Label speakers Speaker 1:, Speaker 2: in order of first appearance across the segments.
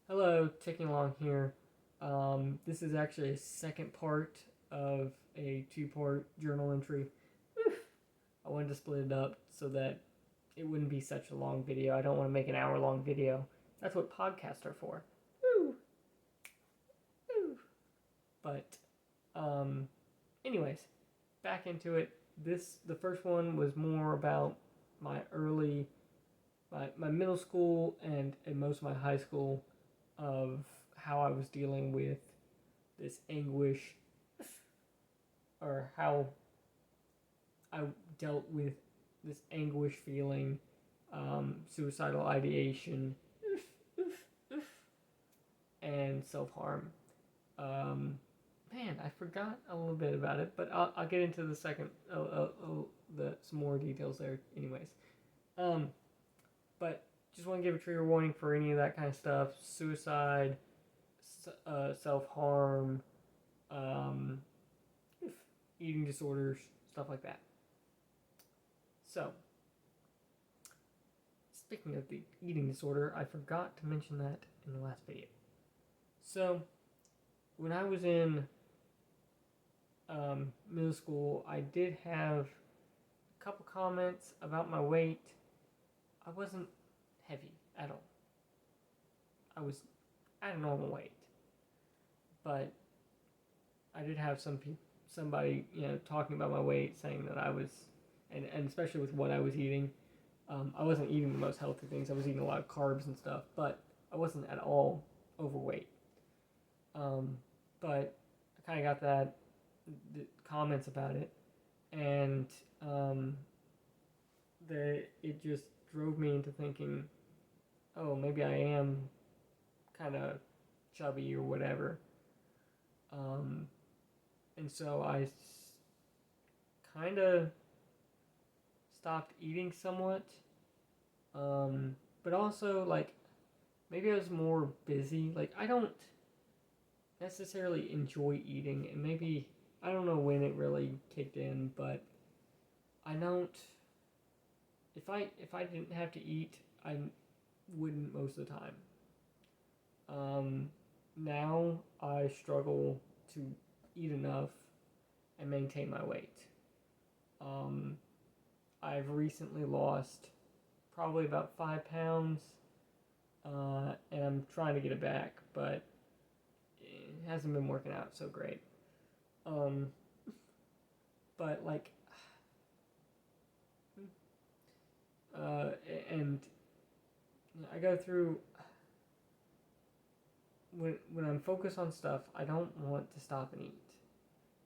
Speaker 1: Hello, ticking along here. This is actually a second part of a two-part journal entry. I wanted to split it up so that it wouldn't be such a long video. I don't want to make an hour-long video. That's what podcasts are for. Woo! Woo! But, um, anyways, back into it. The first one was more about my early, my middle school and most of my high school of how I was dealing with this anguish, or how I dealt with this anguish feeling, suicidal ideation, and self harm. Um, Man, I forgot a little bit about it, but I'll get into the second, some more details there, anyways. Um, but just want to give a trigger warning for any of that kind of stuff: suicide, self harm, um, eating disorders, stuff like that. So, speaking of the eating disorder, I forgot to mention that in the last video. So, when I was in middle school, I did have a couple comments about my weight. I wasn't heavy at all. I was at a normal weight, but I did have somebody talking about my weight, saying that I was, and especially with what I was eating. I wasn't eating the most healthy things. I was eating a lot of carbs and stuff, but I wasn't at all overweight. Um, but I kind of got the comments about it, and it just drove me into thinking, oh, maybe I am kind of chubby or whatever. Um, and so I kind of stopped eating somewhat. But also, like, maybe I was more busy. Like, I don't necessarily enjoy eating, and maybe I don't know when it really kicked in, but I don't. If I didn't have to eat, I wouldn't most of the time. Um, Now I struggle to eat enough and maintain my weight. Um, I've recently lost probably about 5 pounds, and I'm trying to get it back, but it hasn't been working out so great. Um, but like, uh, and I go through when I'm focused on stuff, I don't want to stop and eat,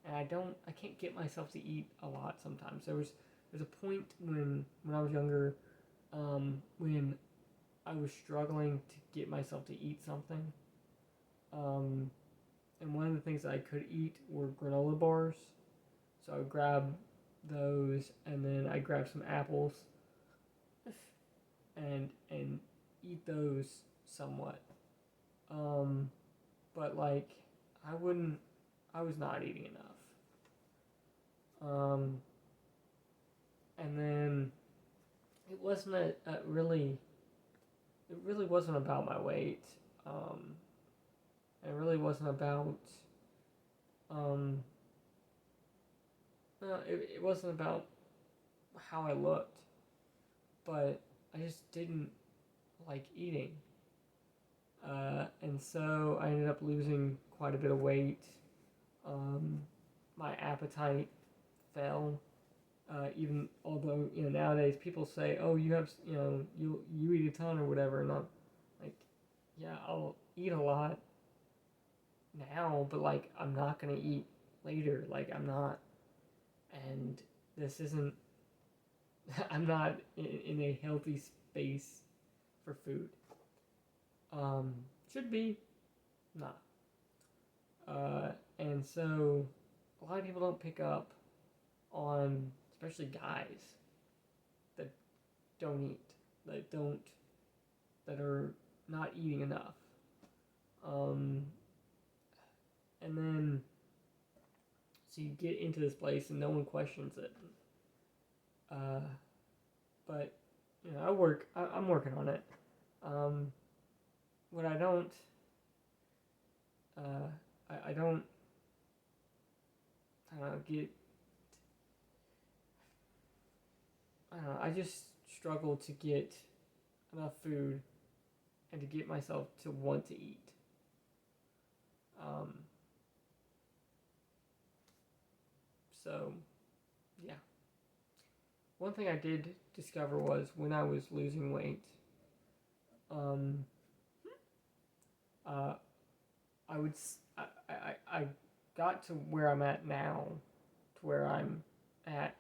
Speaker 1: and I can't get myself to eat a lot sometimes. There's a point when I was younger, when I was struggling to get myself to eat something. Um, and one of the things that I could eat were granola bars. So I would grab those, and then I grab some apples and eat those somewhat. Um, but like I was not eating enough. Um, and then it wasn't it really wasn't about my weight. Um, it really wasn't about um, no, it wasn't about how I looked, but I just didn't like eating. And so I ended up losing quite a bit of weight. Um, my appetite fell. Even although nowadays people say, "Oh, you have you eat a ton or whatever," and I'm like, "Yeah, I'll eat a lot now, but like I'm not gonna eat later. Like I'm not, and this isn't. I'm not in a healthy space for food. Um, should be not. And so a lot of people don't pick up on, especially guys that don't eat, that don't, that are not eating enough. Um, and then so you get into this place and no one questions it. Uh, but I'm working on it. Um, what I don't, uh, I don't, I don't know, I don't know, I just struggle to get enough food and to get myself to want to eat. Um, so, yeah. One thing I did discover was when I was losing weight, um, uh, I would, I got to where I'm at now, to where I'm at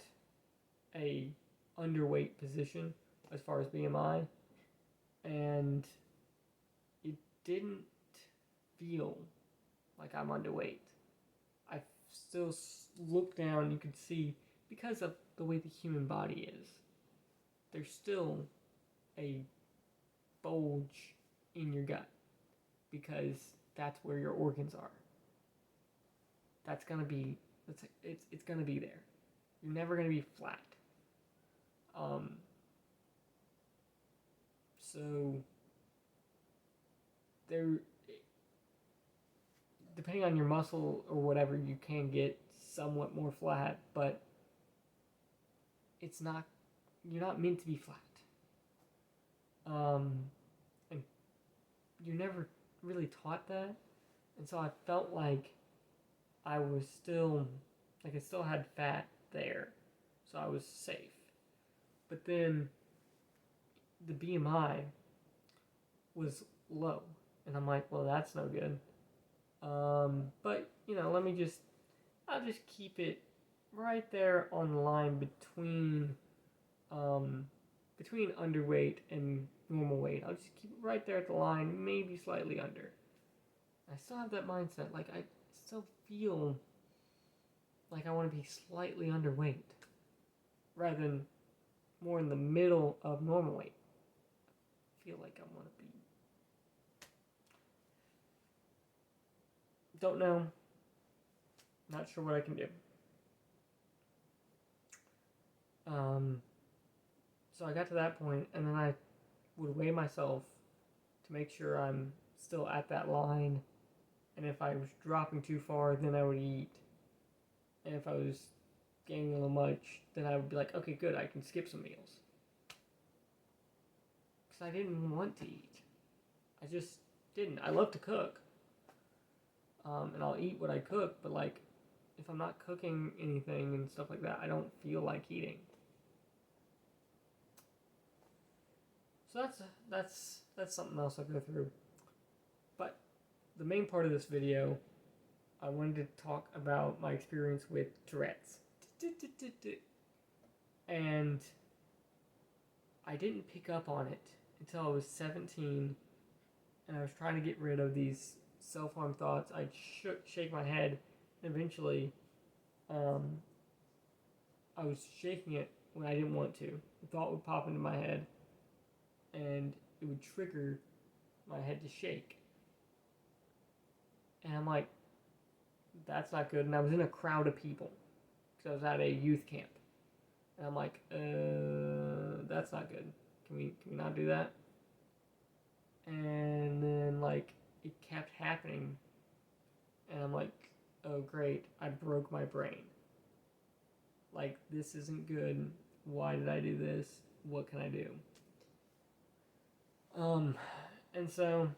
Speaker 1: a underweight position as far as BMI, and it didn't feel like I'm underweight. I still look down, you can see, because of the way the human body is, there's still a bulge in your gut because that's where your organs are. That's gonna be, it's gonna be there. You're never gonna be flat. Um, so there, depending on your muscle or whatever, you can get somewhat more flat, but it's not, you're not meant to be flat. And you're never really taught that. And so I felt like I was still, like I still had fat there. So I was safe. But then the BMI was low. And I'm like, well, that's no good. But, I'll just keep it right there on the line between underweight and normal weight. I'll just keep it right there at the line, maybe slightly under. I still have that mindset. Like, I still feel like I want to be slightly underweight rather than more in the middle of normal weight. I feel like I want to be. Don't know. Not sure what I can do. So I got to that point, and then I would weigh myself to make sure I'm still at that line. And if I was dropping too far, then I would eat. And if I was gaining a little much, then I would be like, okay, good, I can skip some meals. Because I didn't want to eat. I just didn't. I love to cook. And I'll eat what I cook, but like, if I'm not cooking anything and stuff like that, I don't feel like eating. So that's something else I'll go through. But the main part of this video, I wanted to talk about my experience with Tourette's. And I didn't pick up on it until I was 17, and I was trying to get rid of these self-harm thoughts. I'd shake my head, and eventually I was shaking it when I didn't want to. The thought would pop into my head, and it would trigger my head to shake. And I'm like, that's not good. And I was in a crowd of people because I was at a youth camp. And I'm like, that's not good. Can we not do that? And then like it kept happening, and I'm like, oh great, I broke my brain. Like, this isn't good. Why did I do this? What can I do? And so,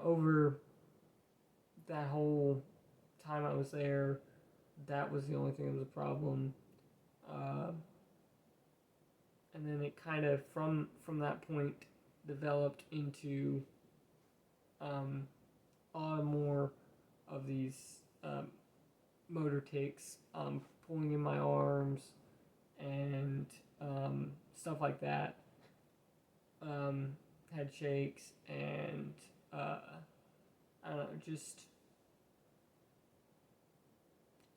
Speaker 1: over that whole time I was there, that was the only thing that was a problem. And then it kind of, from that point, developed into a lot more of these motor tics, pulling in my arms and stuff like that. Head shakes and I don't know, just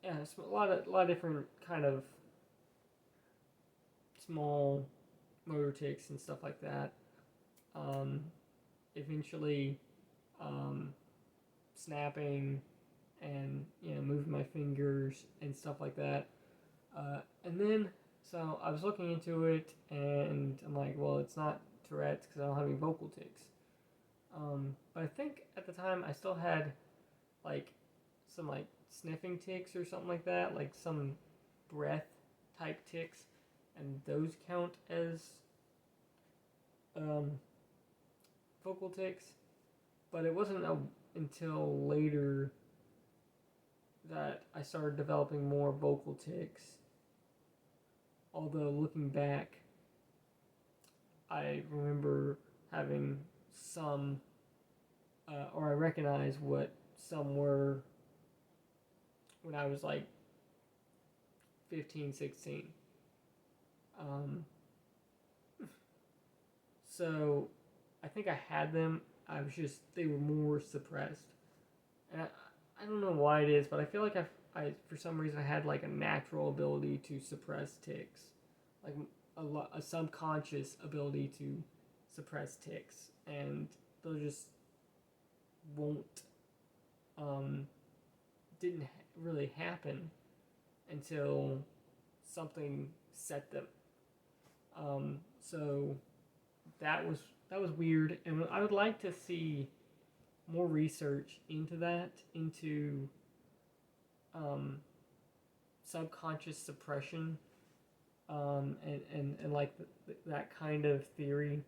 Speaker 1: it's a lot of different kind of small motor tics and stuff like that. Eventually, snapping and moving my fingers and stuff like that. And then so I was looking into it, and I'm like, well, it's not Tourette's because I don't have any vocal tics. But I think at the time I still had like some like sniffing ticks or something like that, like some breath type ticks, and those count as um, vocal ticks. But it wasn't until later that I started developing more vocal ticks. Although looking back, I remember having some, or I recognize what some were when I was like 15, 16. Um, so I think I had them. I was just, they were more suppressed. And I don't know why it is, but I feel like for some reason, I had like a natural ability to suppress ticks. Like a subconscious ability to suppress ticks. And they'll just won't, um, didn't really happen until something set them. So that was that was weird, and I would like to see more research into that, into um, subconscious suppression, and like that kind of theory,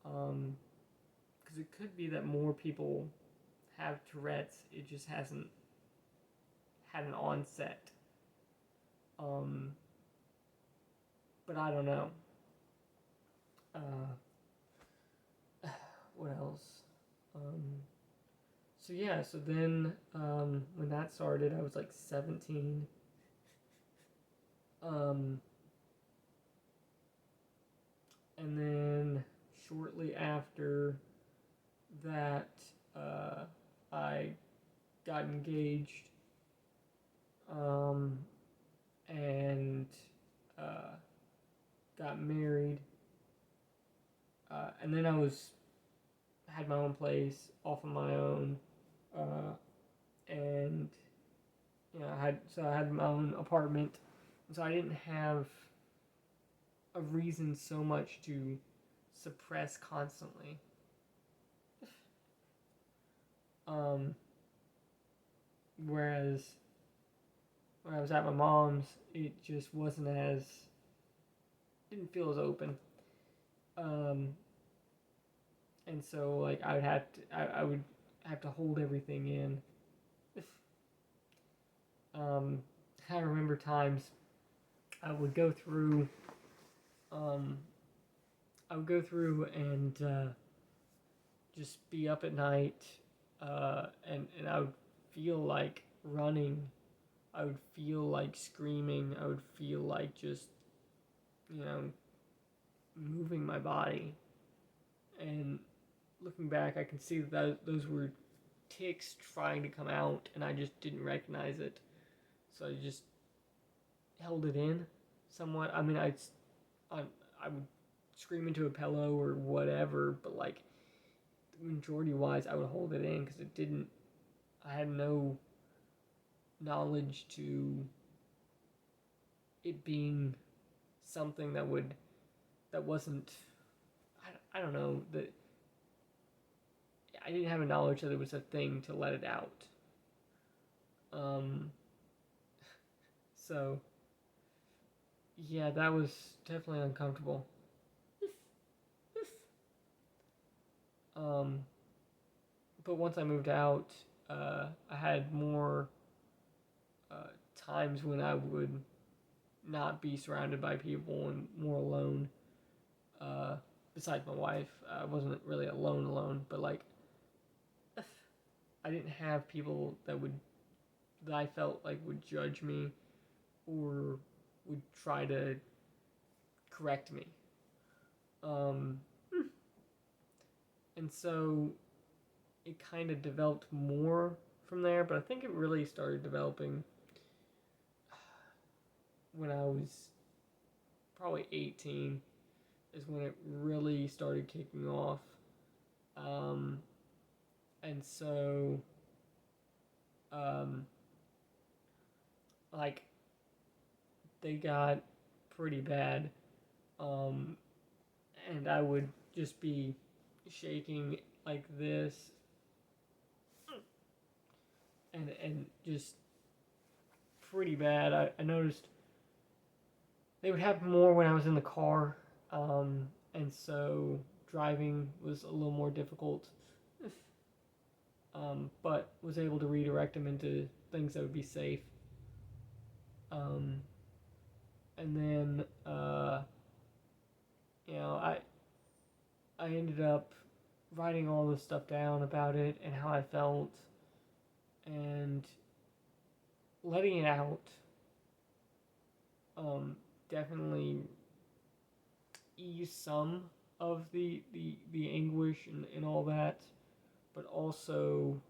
Speaker 1: because it could be that more people have Tourette's. It just hasn't had an onset. Um, but I don't know. What else? Um, so yeah, so then when that started, I was like 17. Um, and then shortly after that, I got engaged, um, and uh, got married. And then had my own place off of my own, uh, and I had my own apartment, so I didn't have a reason so much to suppress constantly. Um, Whereas when I was at my mom's, it just wasn't as, didn't feel as open. Um, and so like I would have to hold everything in. Um, I remember times I would go through, um, and just be up at night, and I would feel like running. I would feel like screaming. I would feel like just, you know, moving my body. And looking back, I can see that those were ticks trying to come out, and I just didn't recognize it. So I just held it in somewhat. I mean, I would scream into a pillow or whatever, but like majority wise, I would hold it in because it didn't. I had no knowledge to it being something that wasn't. I don't know that. I didn't have a knowledge that it was a thing to let it out. Um, so yeah, that was definitely uncomfortable. Um, but once I moved out, I had more times when I would not be surrounded by people and more alone. Uh, Besides my wife, I wasn't really alone, but like I didn't have people that I felt like would judge me or would try to correct me. Um, and so it kind of developed more from there, but I think it really started developing when I was probably 18 is when it really started kicking off. Um, and so, um, like, they got pretty bad. Um, and I would just be shaking like this and just pretty bad. I noticed they would happen more when I was in the car, and so driving was a little more difficult. But was able to redirect them into things that would be safe. Um, and then I ended up writing all this stuff down about it and how I felt, and letting it out. Definitely ease some of the anguish and all that, but also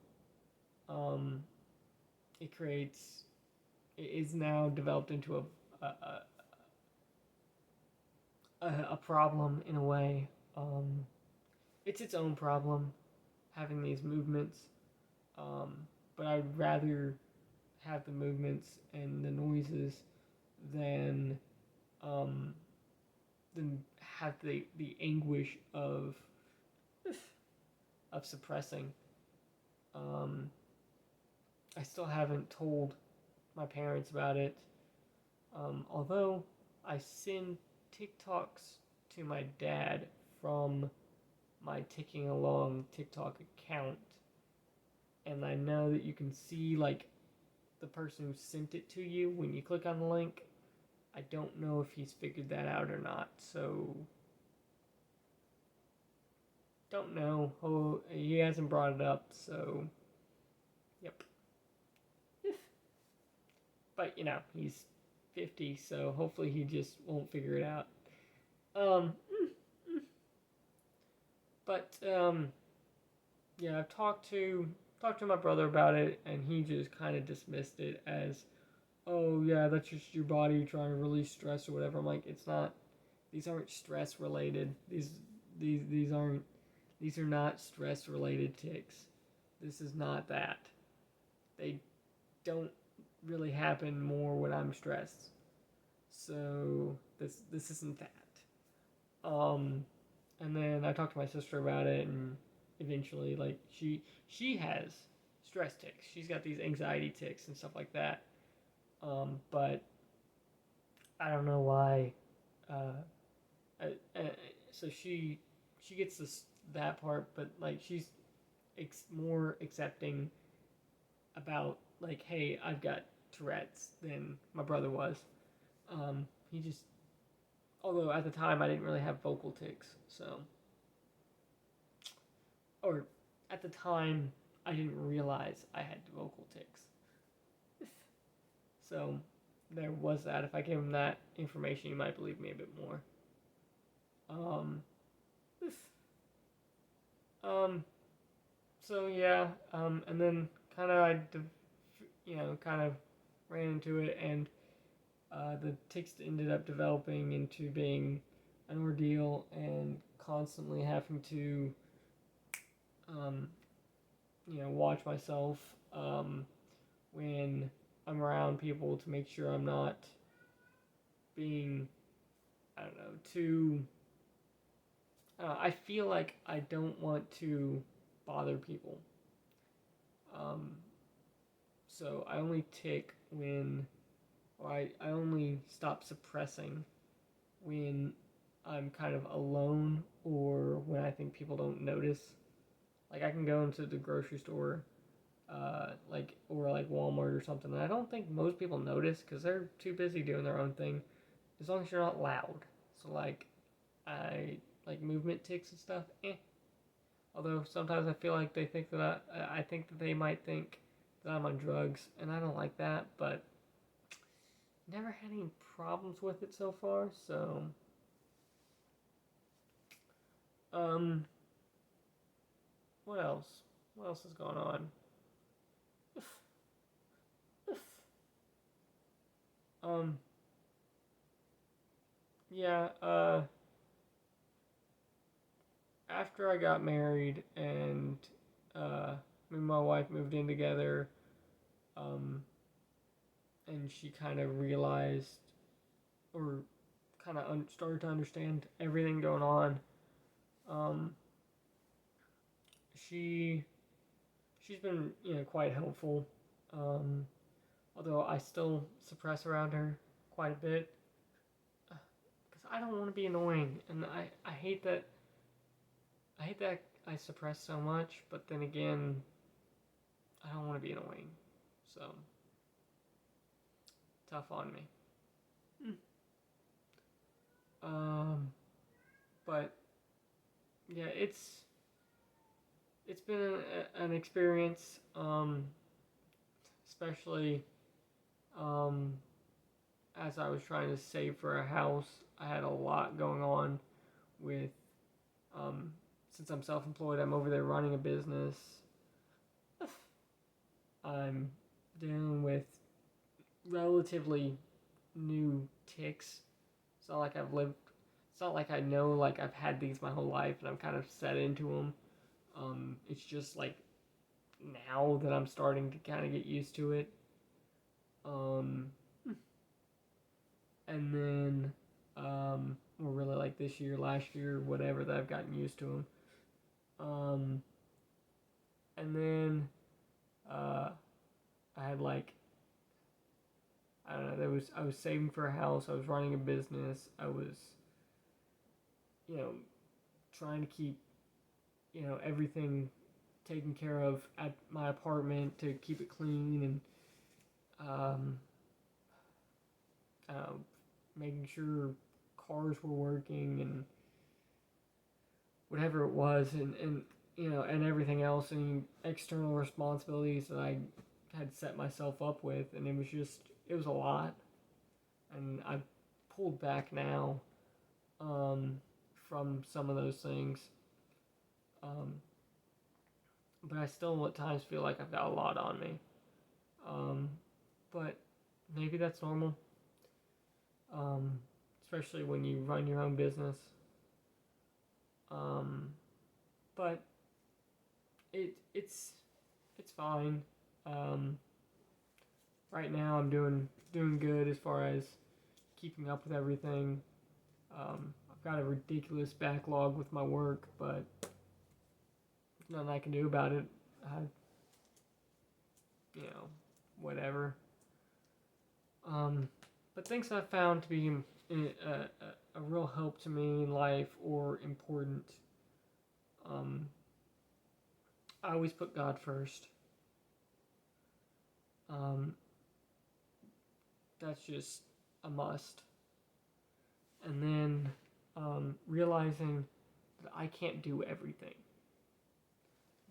Speaker 1: it creates, it is now developed into a problem in a way. It's its own problem having these movements, but I'd rather have the movements and the noises than um, have the anguish of suppressing. Um, I still haven't told my parents about it, although I send TikToks to my dad from my Ticking Along TikTok account, and I know that you can see like the person who sent it to you when you click on the link. I don't know if he's figured that out or not, so don't know. Oh, he hasn't brought it up, so yep. But he's 50, so hopefully he just won't figure it out. Um, but yeah, I've talked to my brother about it, and he just kind of dismissed it as, oh yeah, that's just your body trying to release stress or whatever. I'm like, it's not. These aren't stress related. These aren't. These are not stress related tics. This is not that. They don't really happen more when I'm stressed. So this isn't that. And then I talked to my sister about it, and eventually, like she has stress tics. She's got these anxiety tics and stuff like that. But I don't know why. Uh, so she gets that part, but like she's more accepting about like, hey, I've got Tourette's than my brother was. He just, although at the time I didn't really have vocal tics, so, or at the time I didn't realize I had vocal tics. So there was that. If I gave him that information, he might believe me a bit more. Um, um, so yeah, and then kind of kind of ran into it, and the tics ended up developing into being an ordeal, and constantly having to watch myself when I'm around people to make sure I'm not being, I don't know, too. I feel like I don't want to bother people. Um, so I only tic when, or I only stop suppressing when I'm kind of alone, or when I think people don't notice. Like I can go into the grocery store, or like Walmart or something, and I don't think most people notice because they're too busy doing their own thing. As long as you're not loud. So like, I like movement tics and stuff. Although sometimes I feel like they think that I think that they might think that I'm on drugs, and I don't like that. But never had any problems with it so far. So, um, what else? What else is going on? Um, yeah. After I got married and me and my wife moved in together, um, and she kind of realized, or kind of started to understand everything going on. Um, she she's been quite helpful. Um, Although I still suppress around her quite a bit because I don't want to be annoying, and I hate that. I hate that I suppress so much, but then again, I don't want to be annoying, so tough on me. Mm. Um, but yeah, it's been an experience, especially um, as I was trying to save for a house. I had a lot going on with um, since I'm self-employed. I'm over there running a business. I'm dealing with relatively new ticks. It's not like I've lived. It's not like I know like I've had these my whole life and I'm kind of set into them. It's just like now that I'm starting to kind of get used to it. Um, and then, or really like this year, last year, whatever, that I've gotten used to them. Um, and then, uh, I had like, I don't know, I was saving for a house, I was running a business, I was, you know, trying to keep, everything taken care of at my apartment to keep it clean and, uh, making sure cars were working and whatever it was, and everything else, and external responsibilities that I had set myself up with, and it was a lot, and I've pulled back now, from some of those things, um, but I still at times feel like I've got a lot on me, um, but maybe that's normal, um, especially when you run your own business, um, but it's fine. Um, right now, I'm doing good as far as keeping up with everything. I've got a ridiculous backlog with my work, but there's nothing I can do about it. I, you know, whatever. Um, but things I've found to be a real help to me in life or important. Um, I always put God first. Um, that's just a must. And then realizing that I can't do everything.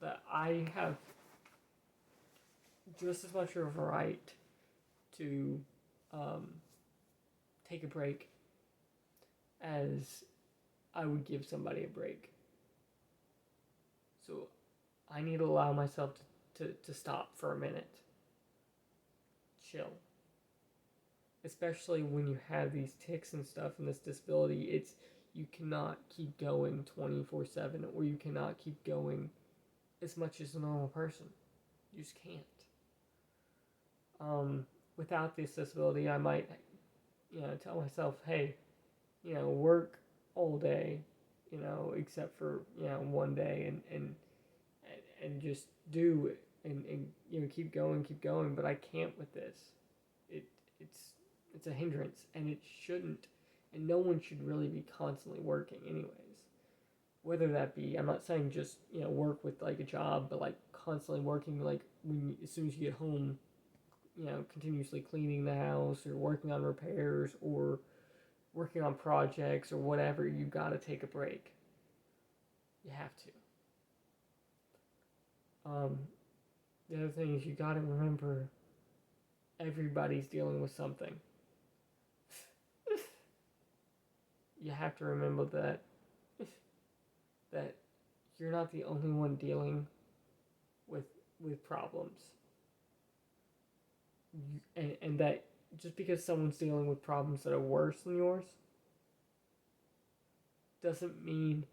Speaker 1: That I have just as much of a right to um, take a break as I would give somebody a break. So I need to allow myself to stop for a minute. Chill. Especially when you have these tics and stuff and this disability, you cannot keep going 24/7, or you cannot keep going as much as a normal person. You just can't. Um, Without this disability, I might, tell myself, hey, work all day, except for, one day, and just do it, and keep going. But I can't with this. It it's it's a hindrance, and it shouldn't, and no one should really be constantly working, anyways. Whether that be, I'm not saying just work with like a job, but like constantly working, like as soon as you get home, continuously cleaning the house or working on repairs or working on projects or whatever, you gotta take a break. You have to. Um, the other thing is you gotta remember everybody's dealing with something. You have to remember that you're not the only one dealing with problems. And that just because someone's dealing with problems that are worse than yours doesn't mean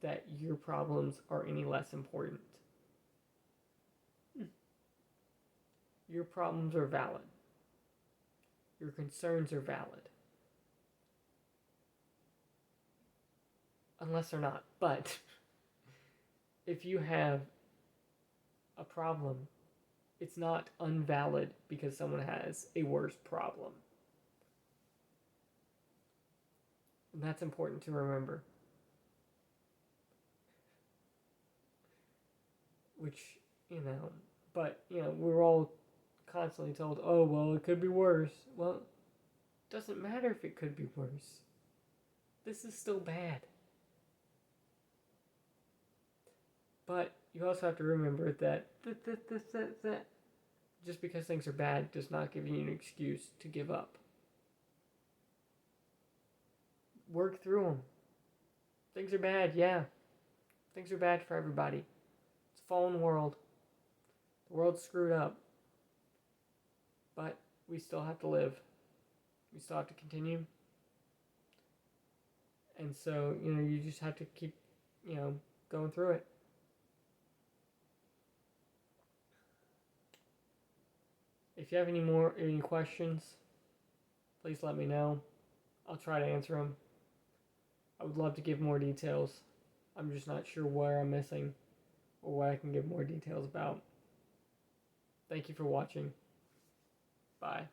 Speaker 1: that your problems are any less important. Your problems are valid. Your concerns are valid. Unless they're not. But if you have a problem It's not invalid because someone has a worse problem. And that's important to remember. Which, but, we're all constantly told, oh, well, it could be worse. Well, it doesn't matter if it could be worse. This is still bad. But you also have to remember that just because things are bad does not give you an excuse to give up. Work through them. Things are bad, yeah. Things are bad for everybody. It's a fallen world. The world's screwed up. But we still have to live. We still have to continue. And so, you just have to keep, going through it. If you have any questions, please let me know. I'll try to answer them. I would love to give more details. I'm just not sure where I'm missing or what I can give more details about. Thank you for watching. Bye.